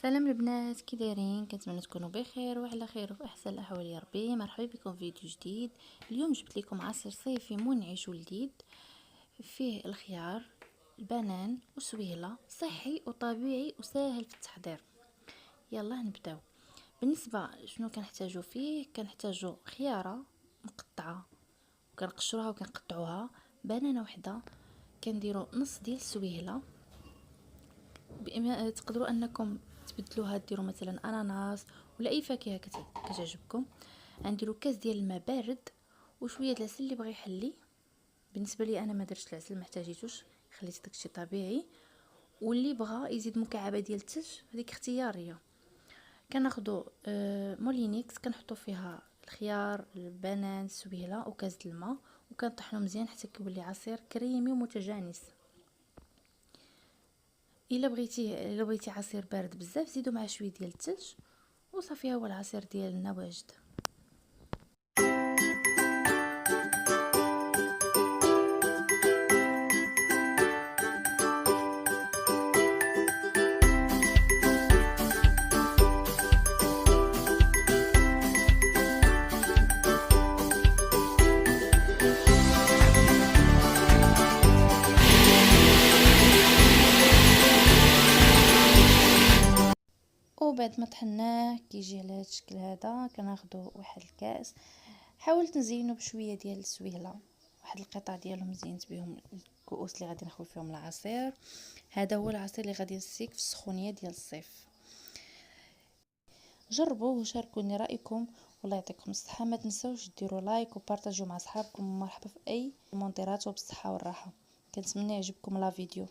سلام البنات، كي دايرين؟ كنتمنى تكونوا بخير وعلى خير وفي احسن الاحوال يا ربي. مرحبا بكم في فيديو جديد. اليوم جبت لكم عصير صيفي منعش ولذيذ، فيه الخيار، البنان وسويله، صحي وطبيعي وسهل في التحضير. يلا نبداو. بالنسبه شنو كنحتاجو فيه؟ كنحتاجو خياره مقطعه وكنقشروها وكنقطعوها، بنانه وحده، كنديروا نص ديال السويله. تقدروا انكم تبدلوها، ديروا مثلا اناناس ولا اي فاكهه كتعجبكم. غنديروا كاس ديال الماء بارد وشويه العسل اللي بغى يحلي. بالنسبه لي انا ما درتش العسل، ما احتاجيتوش، خليت داكشي طبيعي. واللي بغى يزيد مكعبه ديال الثلج هذيك اختياريه. كناخذوا مولينيكس، كنحطوا فيها الخيار، البنان، السويله وكاس الماء، وكنطحنوا مزيان حتى كيولي عصير كريمي ومتجانس. الا بغيتي عصير بارد بزاف زيدوا مع شويه ديال الثلج وصافي، هو العصير ديالنا واجد. وبعد ما طحناه كيجي على هذا الشكل هذا، كناخذوا واحد الكاس. حاولت نزينو بشويه ديال السويله، واحد القطع ديالهم زينت بهم الكؤوس اللي غادي نخوي فيهم العصير. هذا هو العصير اللي غادي نسيك في السخونيه ديال الصيف. جربوه وشاركوني رايكم، والله يعطيكم الصحه. ما تنسوش ديروا لايك وبارطاجيو مع اصحابكم، ومرحبا في اي كومونتيرات، وبالصحه والراحه. كنتمنى يعجبكم لا فيديو.